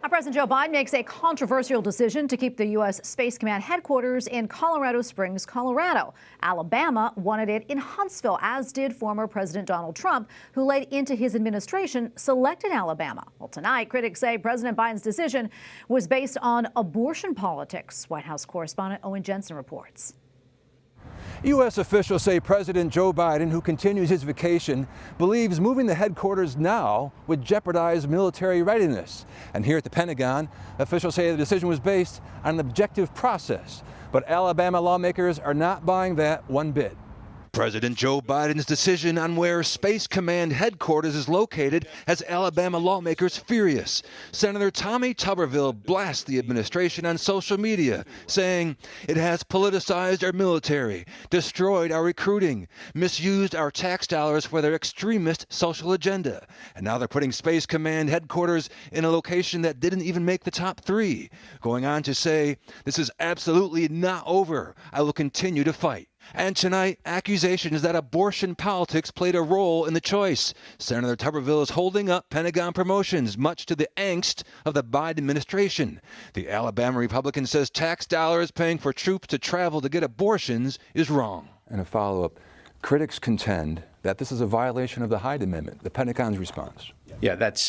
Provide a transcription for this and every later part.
President Joe Biden makes a controversial decision to keep the U.S. Space Command headquarters in Colorado Springs, Colorado. Alabama wanted it in Huntsville, as did former President Donald Trump, who late into his administration selected Alabama. Well, tonight, critics say President Biden's decision was based on abortion politics. White House correspondent Owen Jensen reports. U.S. officials say President Joe Biden, who continues his vacation, believes moving the headquarters now would jeopardize military readiness. And here at the Pentagon, officials say the decision was based on an objective process. But Alabama lawmakers are not buying that one bit. President Joe Biden's decision on where Space Command headquarters is located has Alabama lawmakers furious. Senator Tommy Tuberville blasts the administration on social media, saying it has politicized our military, destroyed our recruiting, misused our tax dollars for their extremist social agenda. And now they're putting Space Command headquarters in a location that didn't even make the top 3. Going on to say, this is absolutely not over. I will continue to fight. And tonight, accusations that abortion politics played a role in the choice. Senator Tuberville is holding up Pentagon promotions, much to the angst of the Biden administration. The Alabama Republican says tax dollars paying for troops to travel to get abortions is wrong. And a follow-up, critics contend that this is a violation of the Hyde Amendment. The Pentagon's response. Yeah, that's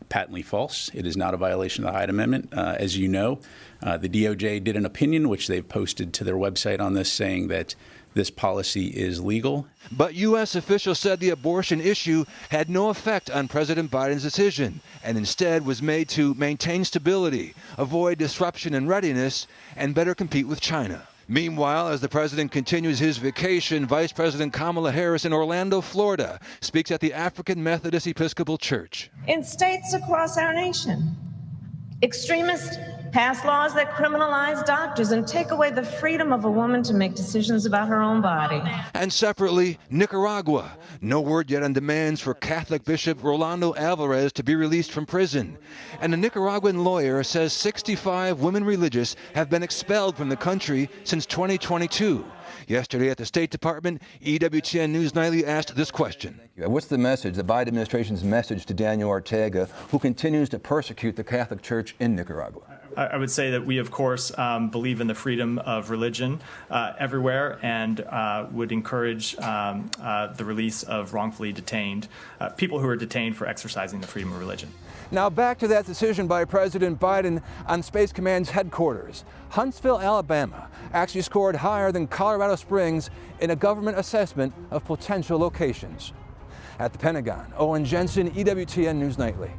patently false. It is not a violation of the Hyde Amendment. As you know, the DOJ did an opinion, which they've posted to their website on this, saying that this policy is legal. But U.S. officials said the abortion issue had no effect on President Biden's decision and instead was made to maintain stability, avoid disruption in readiness, and better compete with China. Meanwhile, as the president continues his vacation, Vice President Kamala Harris in Orlando, Florida, speaks at the African Methodist Episcopal Church. In states across our nation, extremists pass laws that criminalize doctors and take away the freedom of a woman to make decisions about her own body. And separately, Nicaragua. No word yet on demands for Catholic Bishop Rolando Alvarez to be released from prison. And a Nicaraguan lawyer says 65 women religious have been expelled from the country since 2022. Yesterday at the State Department, EWTN News Nightly asked this question. What's the message, the Biden administration's message to Daniel Ortega, who continues to persecute the Catholic Church in Nicaragua? I would say that we, of course, believe in the freedom of religion everywhere and would encourage the release of wrongfully detained people who are detained for exercising the freedom of religion. Now back to that decision by President Biden on Space Command's headquarters. Huntsville, Alabama actually scored higher than Colorado Springs in a government assessment of potential locations. At the Pentagon, Owen Jensen, EWTN News Nightly.